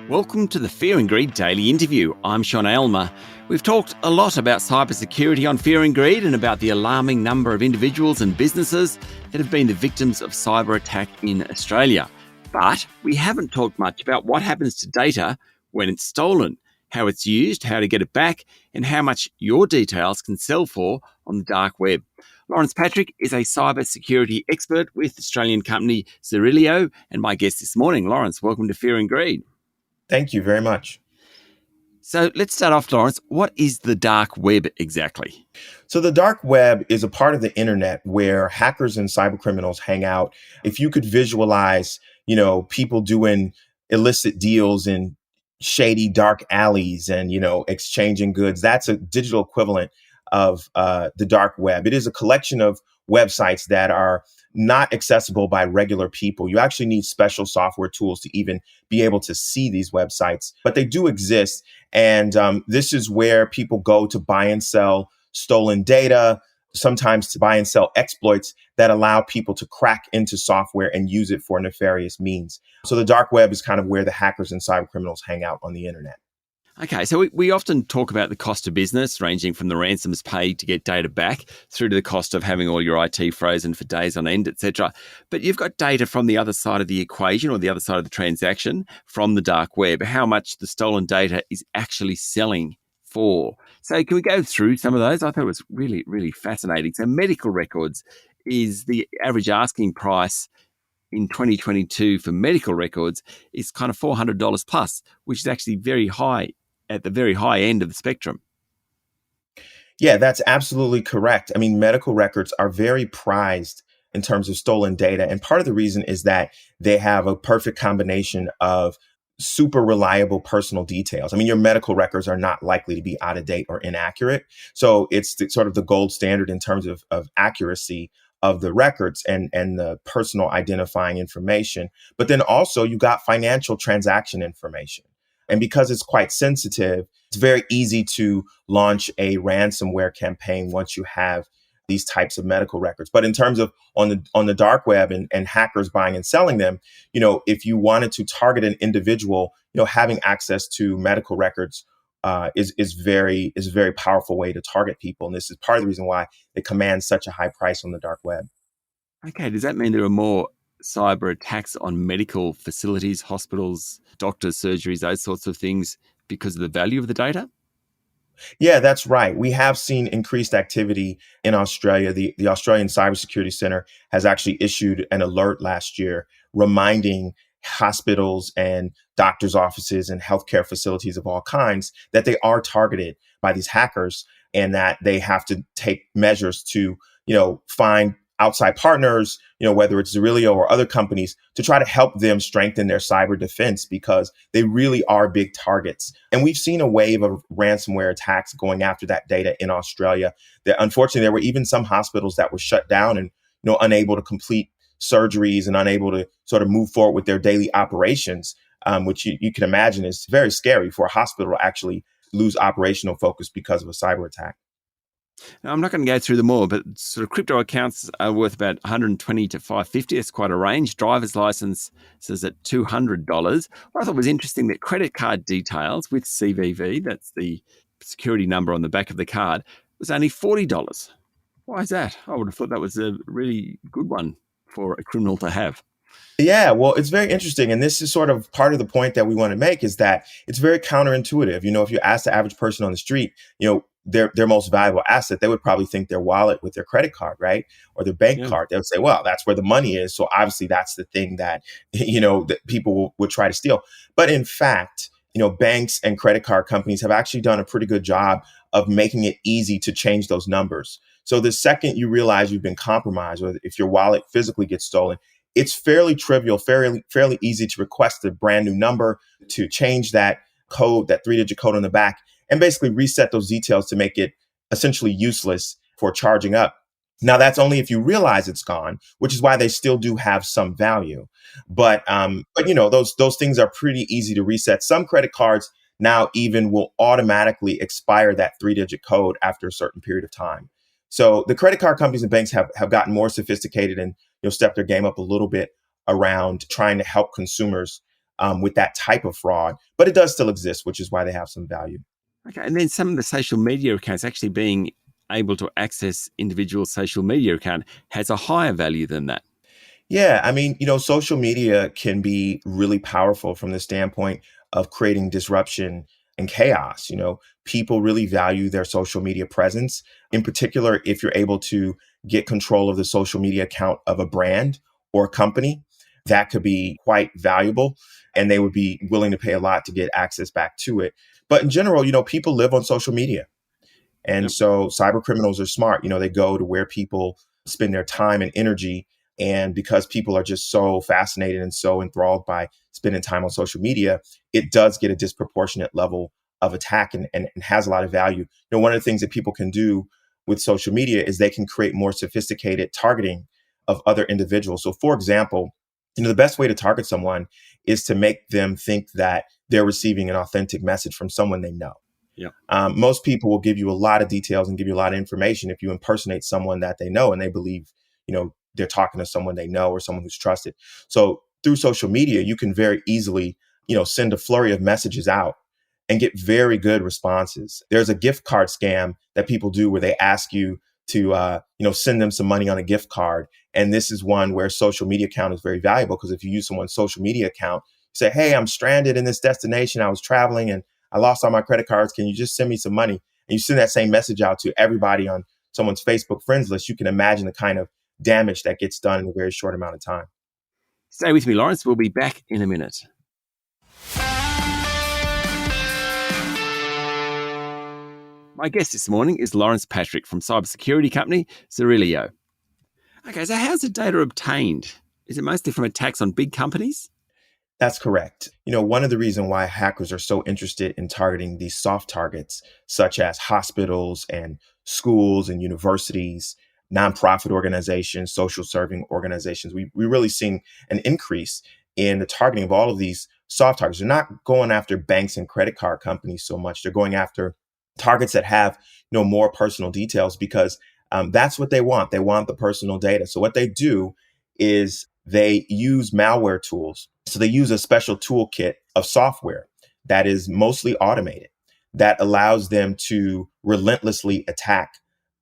Welcome to the Fear and Greed Daily Interview. I'm Sean Aylmer. We've talked a lot about cybersecurity on Fear and Greed and about the alarming number of individuals and businesses that have been the victims of cyber attack in Australia. But we haven't talked much about what happens to data when it's stolen, how it's used, how to get it back, and how much your details can sell for on the dark web. Lawrence Patrick is a cybersecurity expert with Australian company Zirilio and my guest this morning. Lawrence, welcome to Fear and Greed. Thank you very much. So let's start off, Lawrence. What is the dark web exactly? So the dark web is a part of the internet where hackers and cyber criminals hang out. If you could visualize, people doing illicit deals in shady dark alleys and, exchanging goods, that's a digital equivalent of the dark web. It is a collection of websites that are not accessible by regular people. You actually need special software tools to even be able to see these websites, but they do exist. And this is where people go to buy and sell stolen data, sometimes to buy and sell exploits that allow people to crack into software and use it for nefarious means. So the dark web is kind of where the hackers and cyber criminals hang out on the internet. Okay, so we often talk about the cost of business, ranging from the ransoms paid to get data back through to the cost of having all your IT frozen for days on end, etc. But you've got data from the other side of the equation or the other side of the transaction from the dark web, how much the stolen data is actually selling for. So can we go through some of those? I thought it was really, really fascinating. So medical records is the average asking price in 2022 for medical records is kind of $400 plus, which is actually very high at the very high end of the spectrum. Yeah, that's absolutely correct. I mean, medical records are very prized in terms of stolen data. And part of the reason is that they have a perfect combination of super reliable personal details. I mean, your medical records are not likely to be out of date or inaccurate. So it's sort of the gold standard in terms of accuracy of the records and the personal identifying information. But then also you got financial transaction information. And because it's quite sensitive, it's very easy to launch a ransomware campaign once you have these types of medical records. But in terms of on the dark web and hackers buying and selling them, if you wanted to target an individual, having access to medical records is a very powerful way to target people. And this is part of the reason why it commands such a high price on the dark web. Okay, does that mean there are more cyber attacks on medical facilities, hospitals, doctors, surgeries, those sorts of things because of the value of the data? Yeah, that's right. We have seen increased activity in Australia. The Australian Cybersecurity Center has actually issued an alert last year reminding hospitals and doctors' offices and healthcare facilities of all kinds that they are targeted by these hackers and that they have to take measures to, find outside partners, whether it's Zirilio or other companies, to try to help them strengthen their cyber defense because they really are big targets. And we've seen a wave of ransomware attacks going after that data in Australia. Unfortunately, there were even some hospitals that were shut down and unable to complete surgeries and unable to sort of move forward with their daily operations, which you can imagine is very scary for a hospital to actually lose operational focus because of a cyber attack. Now, I'm not going to go through them all, but sort of crypto accounts are worth about $120 to $550. It's quite a range. Driver's license says at $200. What I thought was interesting that credit card details with CVV, that's the security number on the back of the card, was only $40. Why is that? I would have thought that was a really good one for a criminal to have. Yeah, well, it's very interesting. And this is sort of part of the point that we want to make is that it's very counterintuitive. If you ask the average person on the street, their most valuable asset, they would probably think their wallet with their credit card, right? Or their bank card. They would say, well, that's where the money is. So obviously that's the thing that, that people would try to steal. But in fact, banks and credit card companies have actually done a pretty good job of making it easy to change those numbers. So the second you realize you've been compromised, or if your wallet physically gets stolen, it's fairly trivial, fairly easy to request a brand new number, to change that code, that 3-digit code on the back, and basically reset those details to make it essentially useless for charging up. Now, that's only if you realize it's gone, which is why they still do have some value. But those things are pretty easy to reset. Some credit cards now even will automatically expire that 3-digit code after a certain period of time. So the credit card companies and banks have gotten more sophisticated and stepped their game up a little bit around trying to help consumers with that type of fraud, but it does still exist, which is why they have some value. Okay. And then some of the social media accounts actually being able to access individual social media account has a higher value than that. Yeah, I mean, social media can be really powerful from the standpoint of creating disruption and chaos. People really value their social media presence. In particular, if you're able to get control of the social media account of a brand or a company, that could be quite valuable, and they would be willing to pay a lot to get access back to it. But in general, people live on social media. And Yep. so cyber criminals are smart. They go to where people spend their time and energy. And because people are just so fascinated and so enthralled by spending time on social media, it does get a disproportionate level of attack and has a lot of value. One of the things that people can do with social media is they can create more sophisticated targeting of other individuals. So, for example, the best way to target someone is to make them think that they're receiving an authentic message from someone they know. Yep. Most people will give you a lot of details and give you a lot of information if you impersonate someone that they know and they believe, they're talking to someone they know or someone who's trusted. So through social media, you can very easily, send a flurry of messages out and get very good responses. There's a gift card scam that people do where they ask you to, send them some money on a gift card. And this is one where social media account is very valuable because if you use someone's social media account, you say, hey, I'm stranded in this destination. I was traveling and I lost all my credit cards. Can you just send me some money? And you send that same message out to everybody on someone's Facebook friends list. You can imagine the kind of damage that gets done in a very short amount of time. Stay with me, Lawrence. We'll be back in a minute. My guest this morning is Lawrence Patrick from cybersecurity company Zirilio. Okay, so how's the data obtained? Is it mostly from attacks on big companies? That's correct. One of the reasons why hackers are so interested in targeting these soft targets, such as hospitals and schools and universities, nonprofit organizations, social serving organizations, we really seen an increase in the targeting of all of these soft targets. They're not going after banks and credit card companies so much. They're going after targets that have more personal details because that's what they want. They want the personal data. So what they do is they use malware tools. So they use a special toolkit of software that is mostly automated that allows them to relentlessly attack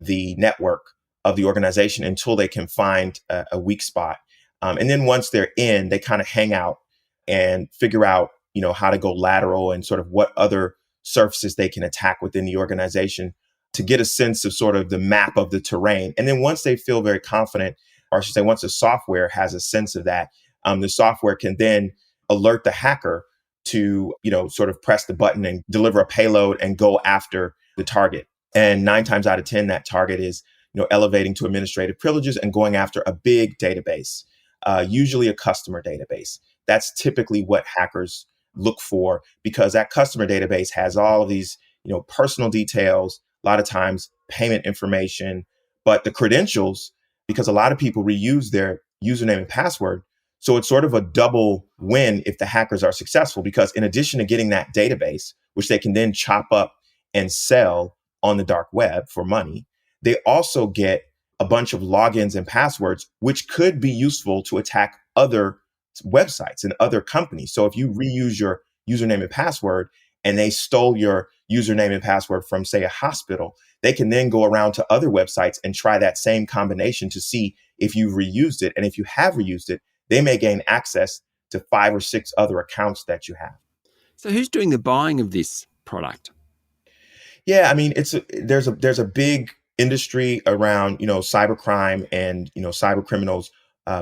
the network of the organization until they can find a weak spot. And then once they're in, they kind of hang out and figure out, how to go lateral and sort of what other surfaces they can attack within the organization to get a sense of sort of the map of the terrain. And then once they feel very confident, or I should say, once the software has a sense of that, the software can then alert the hacker to, sort of press the button and deliver a payload and go after the target. And 9 times out of 10, that target is, elevating to administrative privileges and going after a big database, usually a customer database. That's typically what hackers look for because that customer database has all of these, personal details, a lot of times payment information, but the credentials, because a lot of people reuse their username and password. So it's sort of a double win if the hackers are successful, because in addition to getting that database, which they can then chop up and sell on the dark web for money, they also get a bunch of logins and passwords, which could be useful to attack other websites and other companies. So if you reuse your username and password and they stole your username and password from, say, a hospital, they can then go around to other websites and try that same combination to see if you've reused it. And if you have reused it, they may gain access to 5 or 6 other accounts that you have. So who's doing the buying of this product? Yeah, I mean, there's a big industry around cybercrime and cyber criminals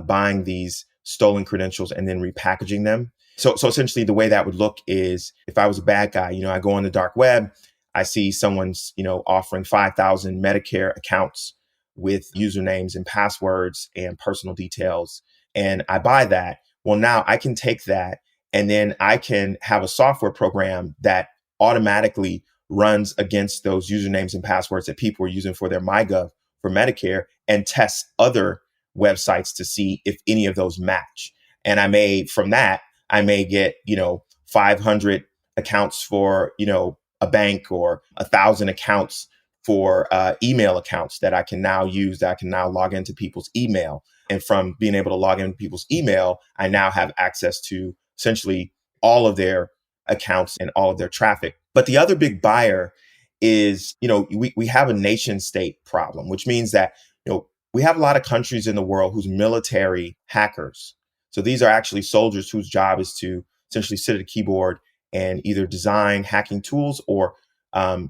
buying these stolen credentials and then repackaging them. So essentially, the way that would look is if I was a bad guy, I go on the dark web, I see someone's offering 5,000 Medicare accounts with usernames and passwords and personal details, and I buy that. Well, now I can take that and then I can have a software program that automatically runs against those usernames and passwords that people are using for their MyGov for Medicare and tests other websites to see if any of those match. And from that, I may get, 500 accounts for, a bank or 1,000 accounts for email accounts that I can now use, that I can now log into people's email. And from being able to log into people's email, I now have access to essentially all of their accounts and all of their traffic. But the other big buyer is, we have a nation state problem, which means that, we have a lot of countries in the world whose military hackers. So these are actually soldiers whose job is to essentially sit at a keyboard and either design hacking tools or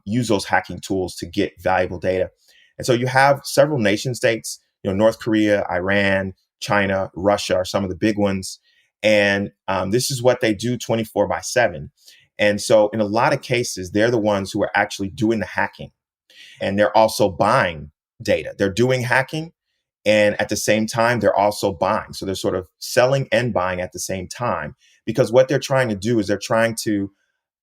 use those hacking tools to get valuable data. And so you have several nation states, North Korea, Iran, China, Russia are some of the big ones. And this is what they do 24/7. And so in a lot of cases, they're the ones who are actually doing the hacking. And they're also buying data. They're doing hacking. And at the same time, they're also buying. So they're sort of selling and buying at the same time, because what they're trying to do is they're trying to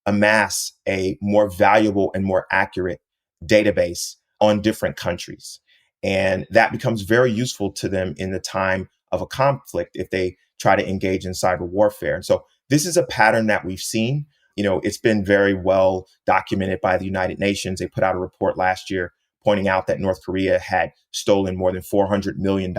amass a more valuable and more accurate database on different countries. And that becomes very useful to them in the time of a conflict if they try to engage in cyber warfare. And so this is a pattern that we've seen. It's been very well documented by the United Nations. They put out a report last year pointing out that North Korea had stolen more than $400 million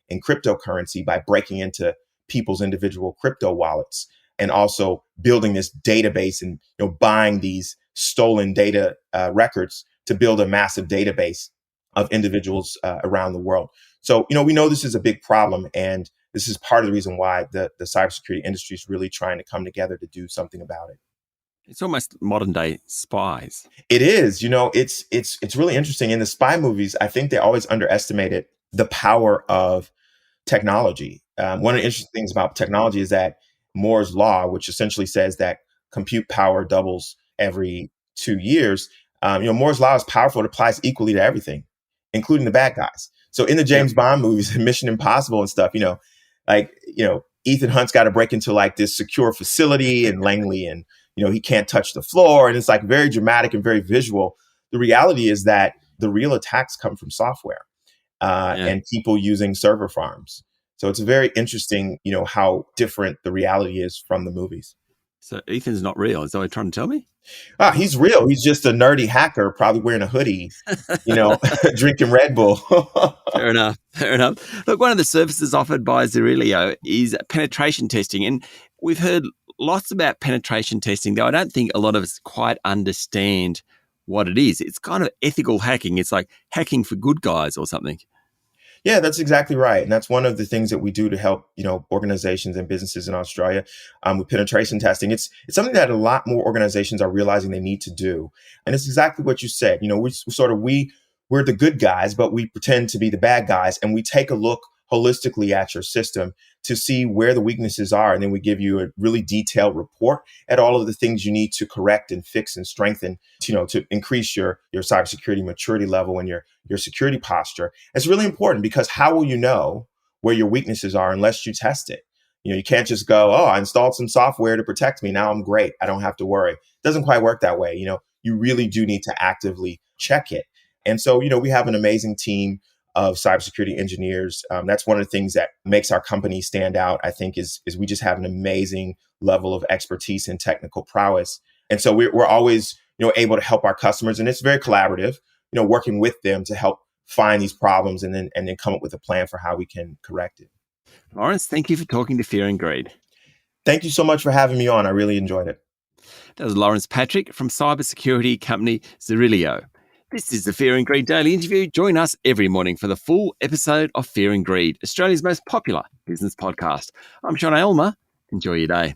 in cryptocurrency by breaking into people's individual crypto wallets and also building this database and buying these stolen data records to build a massive database of individuals around the world. So, we know this is a big problem, and this is part of the reason why the cybersecurity industry is really trying to come together to do something about it. It's almost modern day spies. It is, it's really interesting. In the spy movies, I think they always underestimated the power of technology. One of the interesting things about technology is that Moore's law, which essentially says that compute power doubles every 2 years, Moore's law is powerful. It applies equally to everything, including the bad guys. So in the James Bond movies, Mission Impossible and stuff, Ethan Hunt's got to break into like this secure facility in Langley, and he can't touch the floor, and it's like very dramatic and very visual. The reality is that the real attacks come from software and people using server farms. So it's very interesting, how different the reality is from the movies. So Ethan's not real. Is that what you're trying to tell me? He's real. He's just a nerdy hacker, probably wearing a hoodie, drinking Red Bull. Fair enough. Look, one of the services offered by Zirilio is penetration testing. And we've heard lots about penetration testing, though I don't think a lot of us quite understand what it is. It's kind of ethical hacking. It's like hacking for good guys or something. Yeah, that's exactly right. And that's one of the things that we do to help, organizations and businesses in Australia with penetration testing. It's something that a lot more organizations are realizing they need to do. And it's exactly what you said. We're the good guys, but we pretend to be the bad guys. And we take a look holistically at your system to see where the weaknesses are. And then we give you a really detailed report at all of the things you need to correct and fix and strengthen, to increase your cybersecurity maturity level and your security posture. It's really important, because how will you know where your weaknesses are unless you test it? You can't just go, I installed some software to protect me. Now I'm great. I don't have to worry. It doesn't quite work that way. You really do need to actively check it. And so, we have an amazing team of cybersecurity engineers. That's one of the things that makes our company stand out, I think, is we just have an amazing level of expertise and technical prowess. And so we're always, able to help our customers. And it's very collaborative, working with them to help find these problems and then come up with a plan for how we can correct it. Lawrence, thank you for talking to Fear and Greed. Thank you so much for having me on. I really enjoyed it. That was Lawrence Patrick from cybersecurity company Zirilio. This is the Fear and Greed Daily Interview. Join us every morning for the full episode of Fear and Greed, Australia's most popular business podcast. I'm Sean Aylmer. Enjoy your day.